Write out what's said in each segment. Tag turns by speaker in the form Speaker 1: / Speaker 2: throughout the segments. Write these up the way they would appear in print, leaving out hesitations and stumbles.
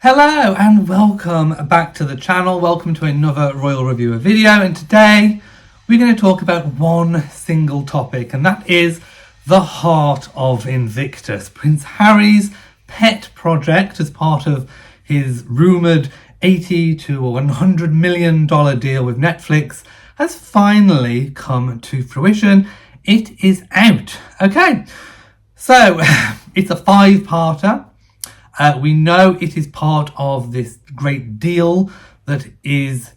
Speaker 1: Hello and welcome back to the channel. Welcome to another Royal Reviewer video, and today we're going to talk about one single topic, and that is the heart of Invictus. Prince Harry's pet project as part of his rumoured $80 to $100 million deal with Netflix has finally come to fruition. It is out. Okay, so it's a 5-parter. We know it is part of this great deal that is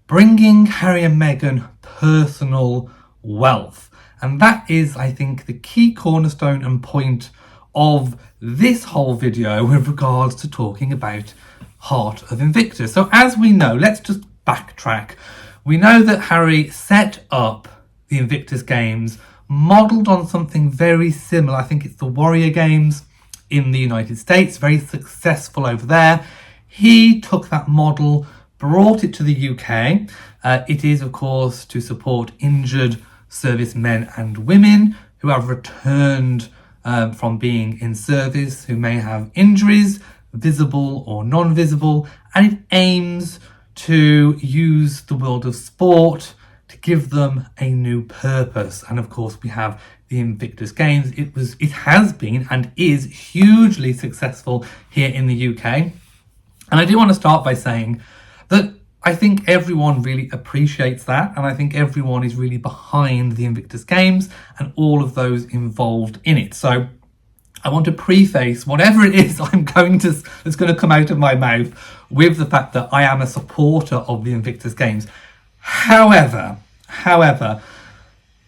Speaker 1: bringing Harry and Meghan personal wealth. And that is, I think, the key cornerstone and point of this whole video with regards to talking about Heart of Invictus. So as we know, let's just backtrack. We know that Harry set up the Invictus Games modelled on something very similar. I think it's the Warrior Games in the United States, very successful over there. He took that model, brought it to the UK. It is, of course, to support injured servicemen and women who have returned from being in service, who may have injuries, visible or non-visible, and it aims to use the world of sport to give them a new purpose. And of course, we have the Invictus Games. It has been and is hugely successful here in the UK. And I do want to start by saying that I think everyone really appreciates that, and I think everyone is really behind the Invictus Games and all of those involved in it. So I want to preface whatever it is that's going to come out of my mouth with the fact that I am a supporter of the Invictus Games. However,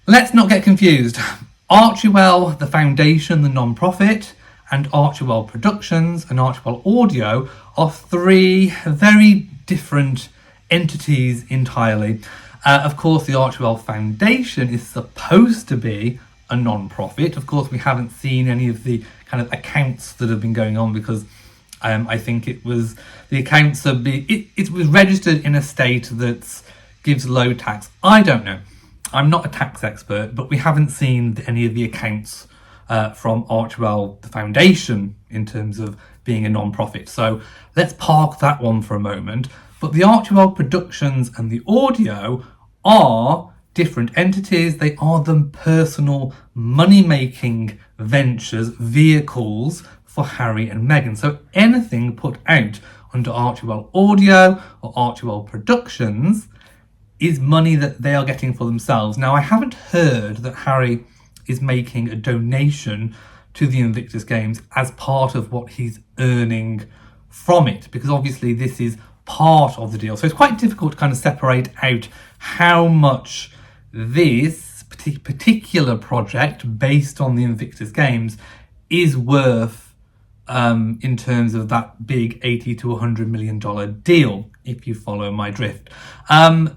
Speaker 1: let's not get confused. Archewell, the foundation, the non-profit, and Archewell Productions and Archewell Audio are three very different entities entirely. Of course, the Archewell Foundation is supposed to be a non-profit. Of course, we haven't seen any of the kind of accounts that have been going on because I think it was registered in a state that gives low tax. I don't know. I'm not a tax expert, but we haven't seen any of the accounts from Archewell, the foundation, in terms of being a non-profit. So let's park that one for a moment. But the Archewell Productions and the Audio are different entities. They are the personal money-making ventures, vehicles for Harry and Meghan. So anything put out under Archewell Audio or Archewell Productions is money that they are getting for themselves. Now, I haven't heard that Harry is making a donation to the Invictus Games as part of what he's earning from it, because obviously this is part of the deal. So it's quite difficult to kind of separate out how much this particular project based on the Invictus Games is worth in terms of that big $80 to $100 million deal, if you follow my drift.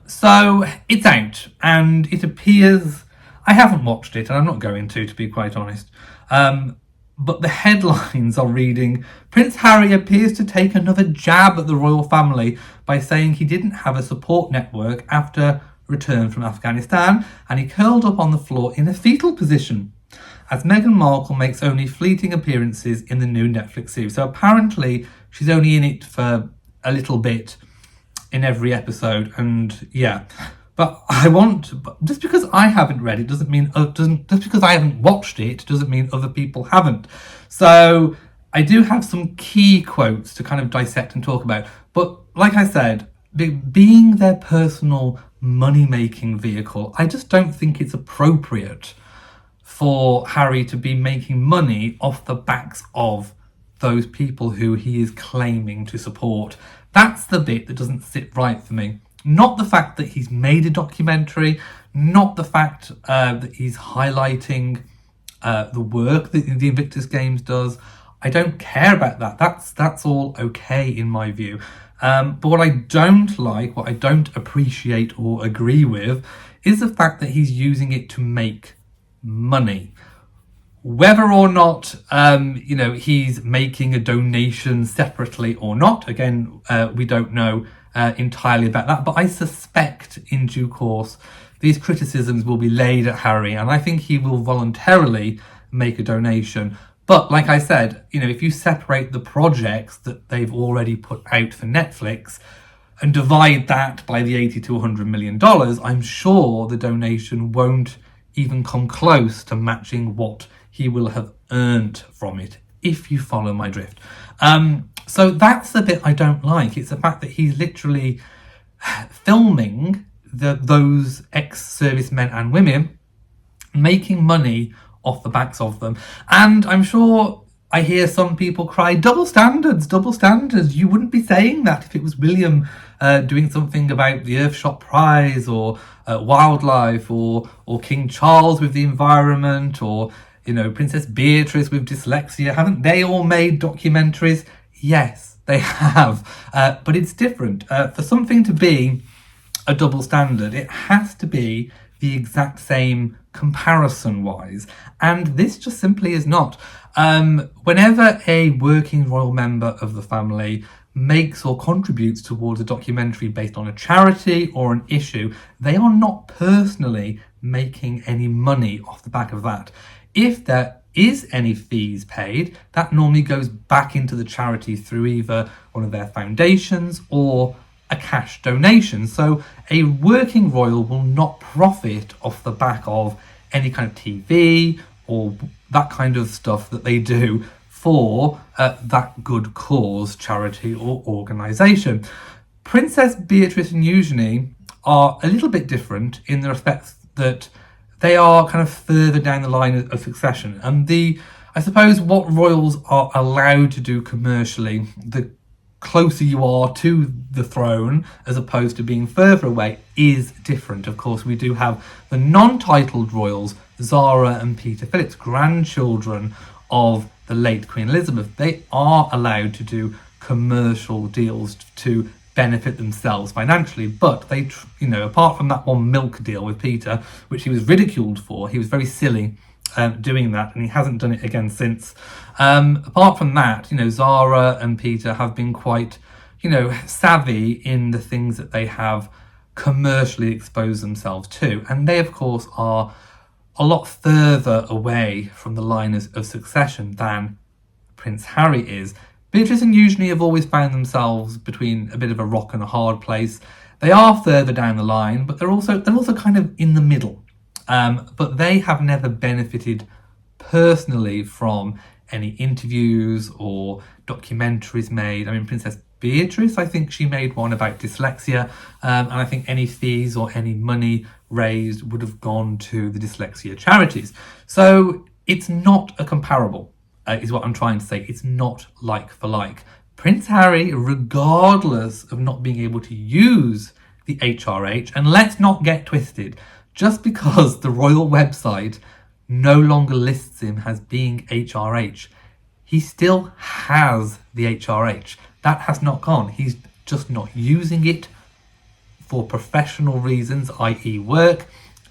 Speaker 1: So it's out, and it appears, I haven't watched it, and I'm not going to be quite honest, but the headlines are reading, Prince Harry appears to take another jab at the royal family by saying he didn't have a support network after return from Afghanistan, and he curled up on the floor in a fetal position as Meghan Markle makes only fleeting appearances in the new Netflix series. So apparently she's only in it for a little bit in every episode, and yeah. But just because I haven't read it just because I haven't watched it doesn't mean other people haven't. So I do have some key quotes to kind of dissect and talk about. But like I said, being their personal money-making vehicle, I just don't think it's appropriate for Harry to be making money off the backs of those people who he is claiming to support. That's the bit that doesn't sit right for me. Not the fact that he's made a documentary, not the fact that he's highlighting the work that the Invictus Games does. I don't care about that. That's all okay in my view. But what I don't like, what I don't appreciate or agree with, is the fact that he's using it to make money. Whether or not he's making a donation separately or not, again, we don't know entirely about that, but I suspect in due course these criticisms will be laid at Harry, and I think he will voluntarily make a donation. But like I said, if you separate the projects that they've already put out for Netflix and divide that by the $80 to $100 million, I'm sure the donation won't even come close to matching what he will have earned from it, if you follow my drift. So that's the bit I don't like. It's the fact that he's literally filming those ex-servicemen and women making money off the backs of them. And I'm sure I hear some people cry, double standards, double standards. You wouldn't be saying that if it was William doing something about the Earthshot Prize or wildlife, or King Charles with the environment, or Princess Beatrice with dyslexia. Haven't they all made documentaries? Yes, they have. But it's different. For something to be a double standard, it has to be the exact same comparison-wise. And this just simply is not. Whenever a working royal member of the family makes or contributes towards a documentary based on a charity or an issue, they are not personally making any money off the back of that. If there is any fees paid, that normally goes back into the charity through either one of their foundations or a cash donation. So a working royal will not profit off the back of any kind of TV or that kind of stuff that they do for that good cause, charity or organisation. Princess Beatrice and Eugenie are a little bit different in the respect that they are kind of further down the line of succession. And I suppose what royals are allowed to do commercially, the closer you are to the throne as opposed to being further away, is different. Of course, we do have the non-titled royals, Zara and Peter Phillips, grandchildren of the late Queen Elizabeth. They are allowed to do commercial deals to benefit themselves financially, but they, apart from that one milk deal with Peter, which he was ridiculed for, he was very silly doing that, and he hasn't done it again since. Apart from that, Zara and Peter have been quite, savvy in the things that they have commercially exposed themselves to, and they, of course, are a lot further away from the line of succession than Prince Harry is. Beatrice and Eugenie have always found themselves between a bit of a rock and a hard place. They are further down the line, but they're also kind of in the middle. But they have never benefited personally from any interviews or documentaries made. I mean, Princess Beatrice, I think she made one about dyslexia, and I think any fees or any money raised would have gone to the dyslexia charities. So it's not a comparable, is what I'm trying to say. It's not like for like. Prince Harry, regardless of not being able to use the HRH, and let's not get twisted, just because the royal website no longer lists him as being HRH, he still has the HRH. That has not gone. He's just not using it for professional reasons, i.e. work,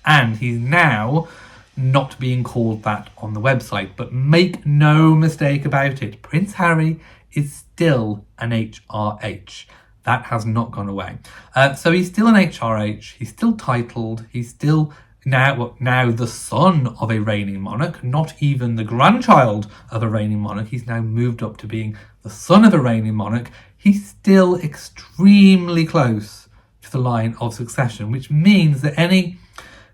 Speaker 1: and he's now not being called that on the website. But make no mistake about it, Prince Harry is still an HRH. That has not gone away. So he's still an HRH, he's still titled, he's still now the son of a reigning monarch, not even the grandchild of a reigning monarch. He's now moved up to being the son of a reigning monarch. He's still extremely close to the line of succession, which means that any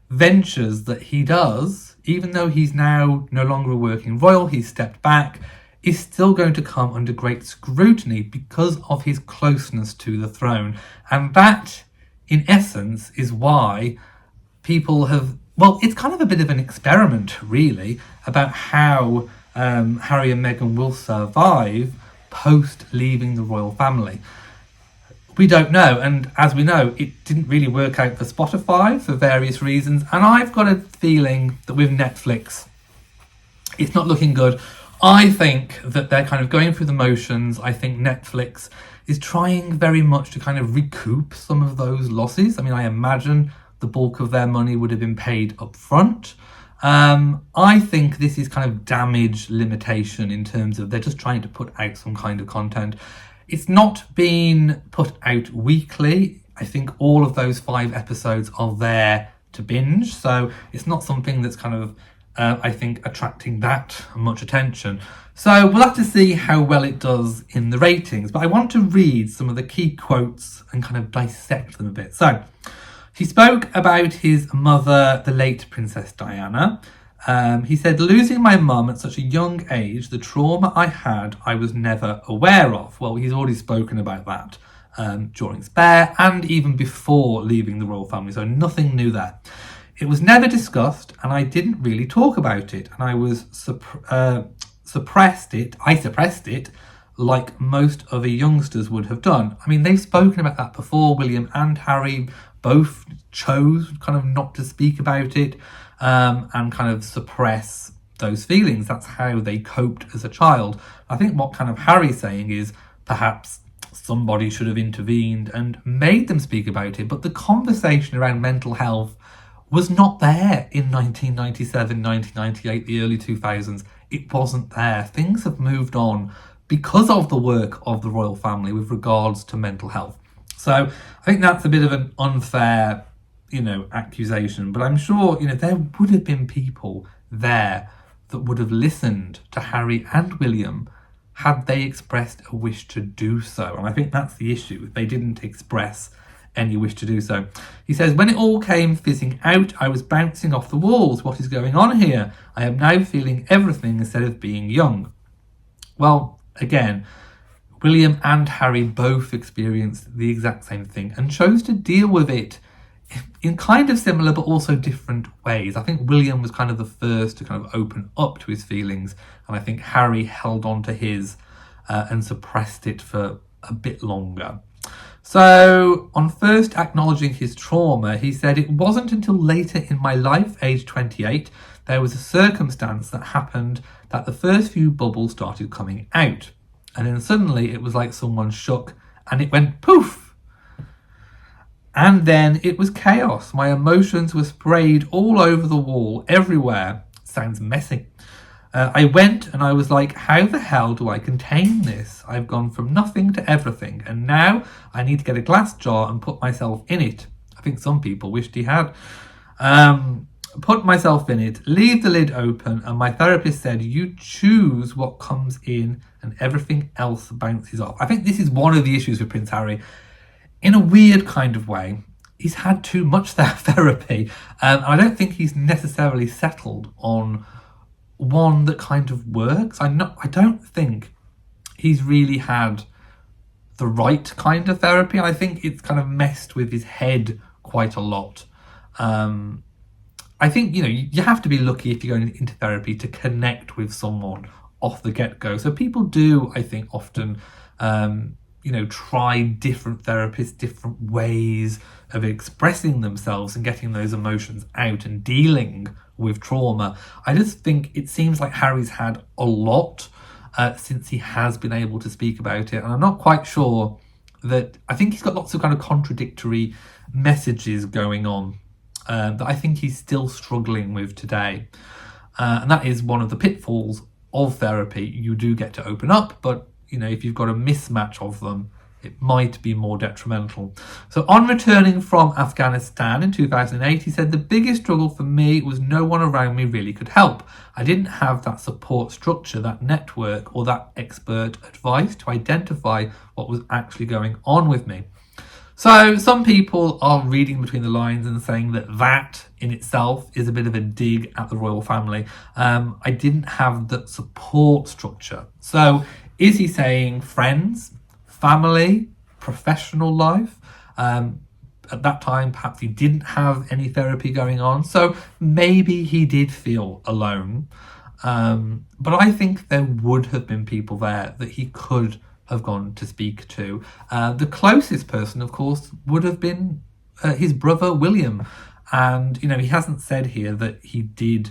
Speaker 1: ventures that he does, even though he's now no longer a working royal, he's stepped back, is still going to come under great scrutiny because of his closeness to the throne. And that, in essence, is why people have, well, it's kind of a bit of an experiment, really, about how Harry and Meghan will survive post leaving the royal family. We don't know, and as we know, it didn't really work out for Spotify for various reasons, and I've got a feeling that with Netflix, it's not looking good. I think that they're kind of going through the motions. I think Netflix is trying very much to kind of recoup some of those losses. I mean, I imagine the bulk of their money would have been paid up front. I think this is kind of damage limitation in terms of they're just trying to put out some kind of content. It's not been put out weekly. I think all of those 5 episodes are there to binge. So it's not something that's kind of I think, attracting that much attention. So we'll have to see how well it does in the ratings. But I want to read some of the key quotes and kind of dissect them a bit. So he spoke about his mother, the late Princess Diana. He said, losing my mum at such a young age, the trauma I had, I was never aware of. Well, he's already spoken about that during Spare and even before leaving the royal family, so nothing new there. It was never discussed and I didn't really talk about it, and I was suppressed it like most other youngsters would have done. I mean, they've spoken about that before. William and Harry both chose kind of not to speak about it and kind of suppress those feelings. That's how they coped as a child. I think what kind of Harry's saying is perhaps somebody should have intervened and made them speak about it, but the conversation around mental health was not there in 1997, 1998, the early 2000s. It wasn't there. Things have moved on because of the work of the royal family with regards to mental health. So I think that's a bit of an unfair, accusation. But I'm sure, there would have been people there that would have listened to Harry and William had they expressed a wish to do so. And I think that's the issue. They didn't express any wish to do so. He says, when it all came fizzing out, I was bouncing off the walls. What is going on here? I am now feeling everything instead of being young. Well, again, William and Harry both experienced the exact same thing and chose to deal with it in kind of similar but also different ways. I think William was kind of the first to kind of open up to his feelings, and I think Harry held on to his and suppressed it for a bit longer. So, on first acknowledging his trauma, he said, it wasn't until later in my life, age 28, there was a circumstance that happened that the first few bubbles started coming out. And then suddenly it was like someone shook and it went poof. And then it was chaos. My emotions were sprayed all over the wall, everywhere. Sounds messy. I went and I was like, how the hell do I contain this? I've gone from nothing to everything, and now I need to get a glass jar and put myself in it. I think some people wished he had. Put myself in it, leave the lid open, and my therapist said, you choose what comes in and everything else bounces off. I think this is one of the issues with Prince Harry. In a weird kind of way, he's had too much therapy. I don't think he's necessarily settled on one that kind of works. I don't think he's really had the right kind of therapy. I think it's kind of messed with his head quite a lot. I think, you have to be lucky if you're going into therapy to connect with someone off the get-go. So people do, I think, often, try different therapists, different ways of expressing themselves and getting those emotions out and dealing with trauma. I just think it seems like Harry's had a lot since he has been able to speak about it. And I'm not quite sure that, I think he's got lots of kind of contradictory messages going on that I think he's still struggling with today. And that is one of the pitfalls of therapy. You do get to open up, but if you've got a mismatch of them, it might be more detrimental. So on returning from Afghanistan in 2008, he said, the biggest struggle for me was no one around me really could help. I didn't have that support structure, that network, or that expert advice to identify what was actually going on with me. So some people are reading between the lines and saying that in itself is a bit of a dig at the royal family. I didn't have the support structure. So is he saying friends, family, professional life? At that time, perhaps he didn't have any therapy going on. So maybe he did feel alone. But I think there would have been people there that he could have gone to speak to. The closest person, of course, would have been his brother William. And, he hasn't said here that he did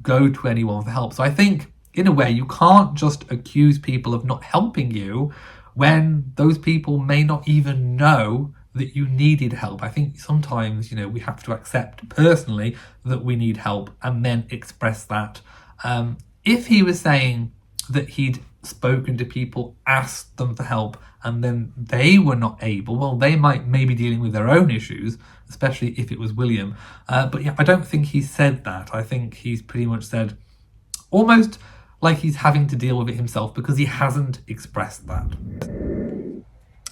Speaker 1: go to anyone for help. So I think, in a way, you can't just accuse people of not helping you when those people may not even know that you needed help. I think sometimes, we have to accept personally that we need help and then express that. If he was saying that he'd spoken to people, asked them for help, and then they were not able, well, they might maybe dealing with their own issues, especially if it was William. But yeah, I don't think he said that. I think he's pretty much said almost like he's having to deal with it himself because he hasn't expressed that.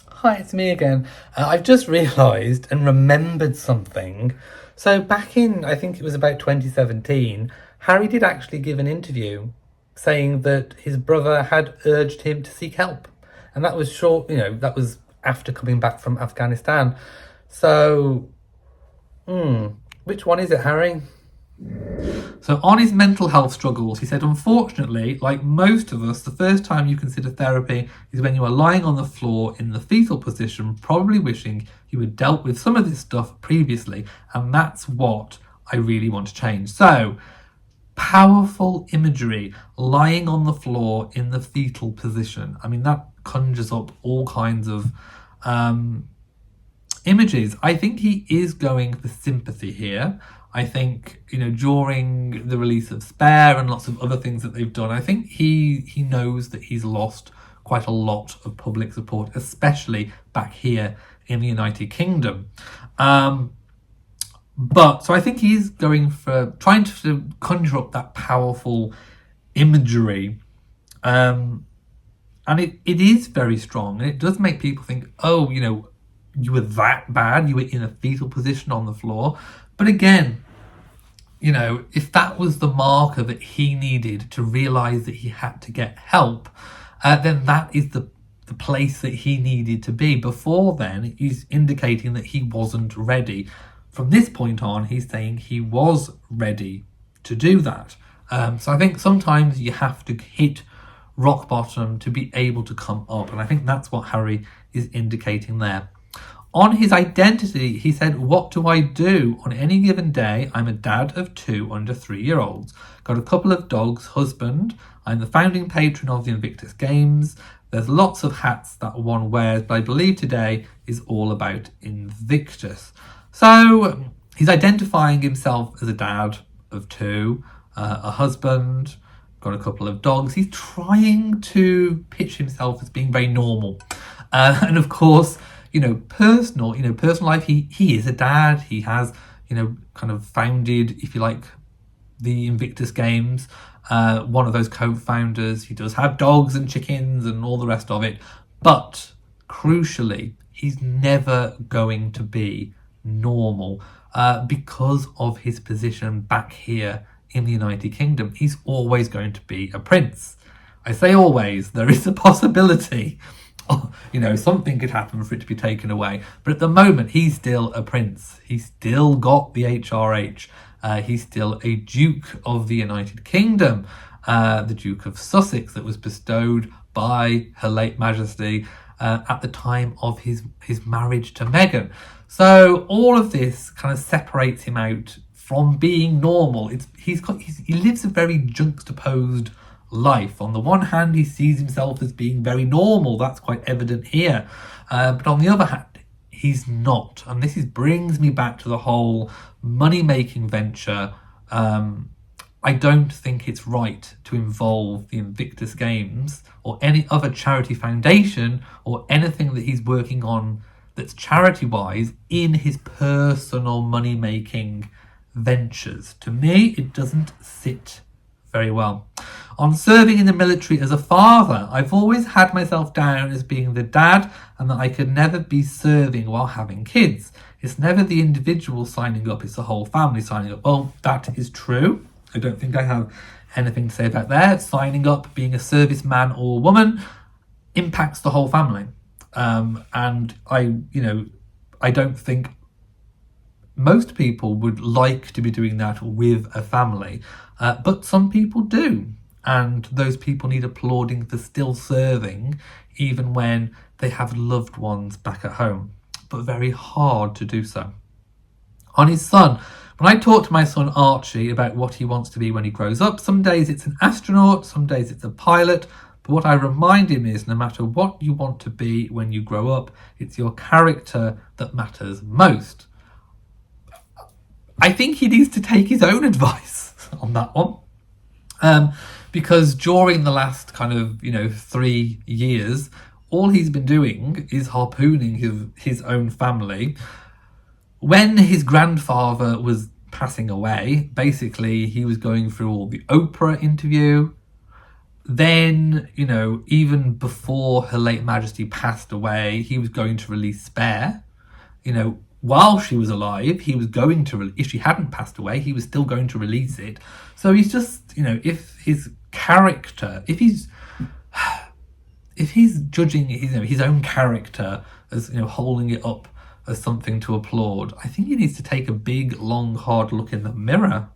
Speaker 1: Hi, it's me again. I've just realised and remembered something. So back in, I think it was about 2017, Harry did actually give an interview saying that his brother had urged him to seek help. And that was short, that was after coming back from Afghanistan. So, which one is it, Harry? So on his mental health struggles, he said, unfortunately, like most of us, the first time you consider therapy is when you are lying on the floor in the fetal position, probably wishing you had dealt with some of this stuff previously. And that's what I really want to change. So, powerful imagery, lying on the floor in the fetal position. I mean, that conjures up all kinds of images. I think he is going for sympathy here. I think, during the release of Spare and lots of other things that they've done, I think he knows that he's lost quite a lot of public support, especially back here in the United Kingdom. So I think he's going for trying to conjure up that powerful imagery. And it is very strong. And it does make people think, oh, you were that bad. You were in a fetal position on the floor. But again, if that was the marker that he needed to realise that he had to get help, then that is the place that he needed to be. Before then, he's indicating that he wasn't ready. From this point on, he's saying he was ready to do that. So I think sometimes you have to hit rock bottom to be able to come up. And I think that's what Harry is indicating there. On his identity, he said, what do I do? On any given day, I'm a dad of 2 under 3-year-olds. Got a couple of dogs, husband. I'm the founding patron of the Invictus Games. There's lots of hats that one wears, but I believe today is all about Invictus. So he's identifying himself as a dad of 2, a husband, got a couple of dogs. He's trying to pitch himself as being very normal. And of course, personal life, he is a dad. He has, kind of founded, if you like, the Invictus Games, one of those co-founders. He does have dogs and chickens and all the rest of it. But crucially, he's never going to be normal because of his position back here in the United Kingdom. He's always going to be a prince. I say always, there is a possibility something could happen for it to be taken away. But at the moment, he's still a prince. He's still got the HRH. He's still a Duke of the United Kingdom, the Duke of Sussex, that was bestowed by Her late Majesty at the time of his marriage to Meghan. So all of this kind of separates him out from being normal. He lives a very juxtaposed life. On the one hand, he sees himself as being very normal. That's quite evident here. But on the other hand, he's not. And this brings me back to the whole money-making venture. I don't think it's right to involve the Invictus Games or any other charity foundation or anything that he's working on that's charity-wise in his personal money-making ventures. To me, it doesn't sit very well. On serving in the military as a father, I've always had myself down as being the dad and that I could never be serving while having kids. It's never the individual signing up, it's the whole family signing up. Well, that is true. I don't think I have anything to say about that. Signing up, being a serviceman or woman impacts the whole family. And I don't think most people would like to be doing that with a family, but some people do. And those people need applauding for still serving, even when they have loved ones back at home, but very hard to do so. On his son, when I talk to my son Archie about what he wants to be when he grows up, some days it's an astronaut, some days it's a pilot, but what I remind him is no matter what you want to be when you grow up, it's your character that matters most. I think he needs to take his own advice on that one. Because during the last 3 years, all he's been doing is harpooning his own family. When his grandfather was passing away, basically he was going through all the Oprah interview. Then, even before Her Late Majesty passed away, he was going to release Spare. While she was alive, he was going to, if she hadn't passed away, he was still going to release it. So he's just, if his character, if he's judging his own character as, holding it up as something to applaud, I think he needs to take a big, long, hard look in the mirror.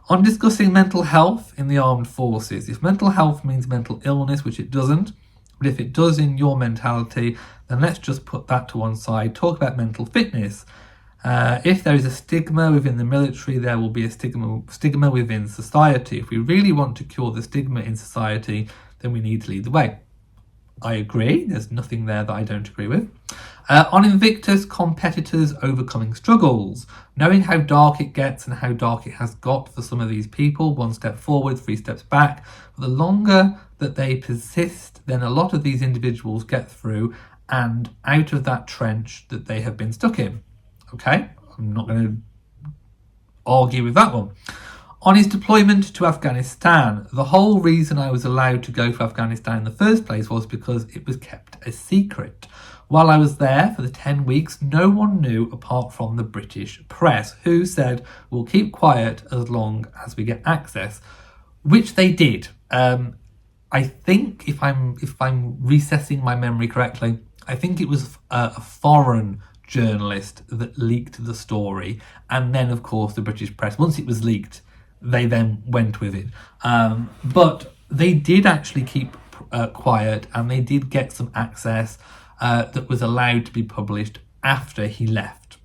Speaker 1: On discussing mental health in the armed forces, if mental health means mental illness, which it doesn't, but if it does in your mentality, then let's just put that to one side. Talk about mental fitness. If there is a stigma within the military, there will be a stigma within society. If we really want to cure the stigma in society, then we need to lead the way. I agree. There's nothing there that I don't agree with. On Invictus, competitors overcoming struggles. Knowing how dark it gets and how dark it has got for some of these people, 1 step forward, 3 steps back. But the longer that they persist, then a lot of these individuals get through and out of that trench that they have been stuck in. Okay? I'm not going to argue with that one. On his deployment to Afghanistan, the whole reason I was allowed to go to Afghanistan in the first place was because it was kept a secret. While I was there for the 10 weeks, no one knew apart from the British press, who said, we'll keep quiet as long as we get access, which they did. I think, if I'm recessing my memory correctly, I think it was a foreign journalist that leaked the story. And then, of course, the British press, once it was leaked, they then went with it. But they did actually keep quiet, and they did get some access that was allowed to be published after he left.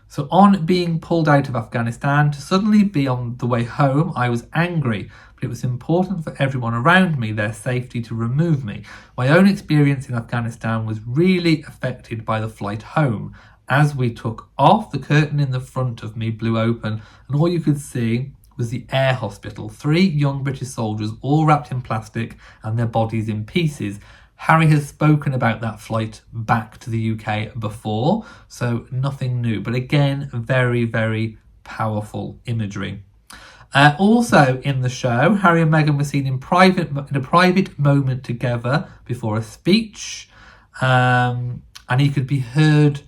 Speaker 1: So on being pulled out of Afghanistan, to suddenly be on the way home, I was angry, but it was important for everyone around me, their safety, to remove me. My own experience in Afghanistan was really affected by the flight home. As we took off, the curtain in the front of me blew open, and all you could see was the air hospital. 3 young British soldiers, all wrapped in plastic and their bodies in pieces. Harry has spoken about that flight back to the UK before, so nothing new. But again, very, very powerful imagery. Also in the show, Harry and Meghan were seen in a private moment together before a speech, and he could be heard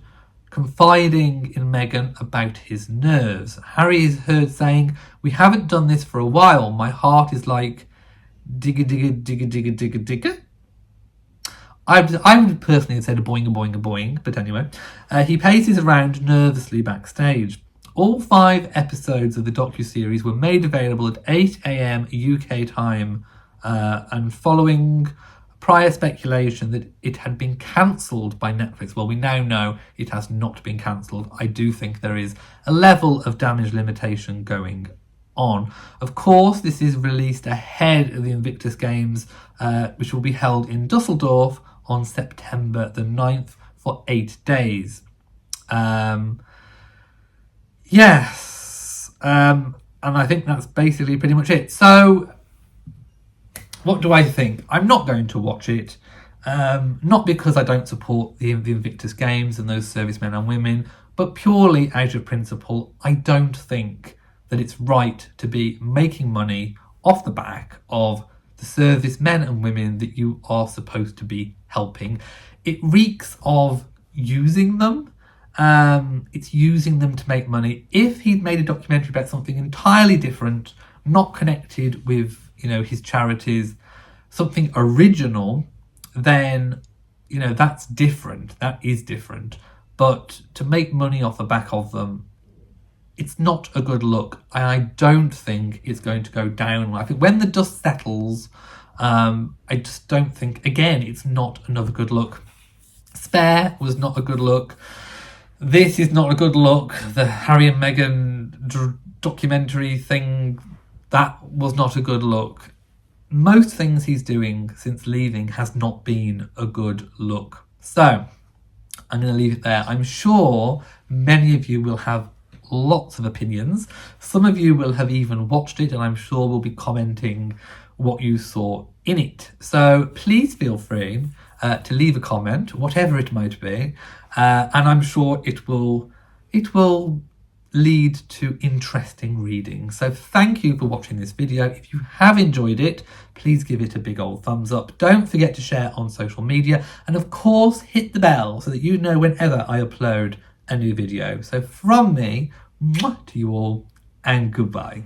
Speaker 1: confiding in Meghan about his nerves. Harry is heard saying, "We haven't done this for a while. My heart is like digga digga digga digga digga digga." I would personally have said a boing, a boing, a boing, but anyway. He paces around nervously backstage. All 5 episodes of the docuseries were made available at 8 a.m. UK time, and following prior speculation that it had been cancelled by Netflix. Well, we now know it has not been cancelled. I do think there is a level of damage limitation going on. Of course, this is released ahead of the Invictus Games, which will be held in Dusseldorf on September the 9th for 8 days. Yes. And I think that's basically pretty much it. So, what do I think? I'm not going to watch it. Not because I don't support the Invictus Games and those servicemen and women, but purely out of principle. I don't think that it's right to be making money off the back of the servicemen and women that you are supposed to be helping. It reeks of using them. It's using them to make money. If he'd made a documentary about something entirely different, not connected with, his charities, something original, then, that's different. That is different. But to make money off the back of them, it's not a good look. I don't think it's going to go down. I think when the dust settles, I just don't think, again, it's not another good look. Spare was not a good look. This is not a good look. The Harry and Meghan documentary thing, that was not a good look. Most things he's doing since leaving has not been a good look. So, I'm going to leave it there. I'm sure many of you will have lots of opinions. Some of you will have even watched it, and I'm sure will be commenting what you saw in it. So please feel free to leave a comment, whatever it might be, and I'm sure it will lead to interesting reading. So thank you for watching this video. If you have enjoyed it, please give it a big old thumbs up. Don't forget to share on social media, and of course hit the bell so that you know whenever I upload a new video. So from me, mwah, to you all, and goodbye.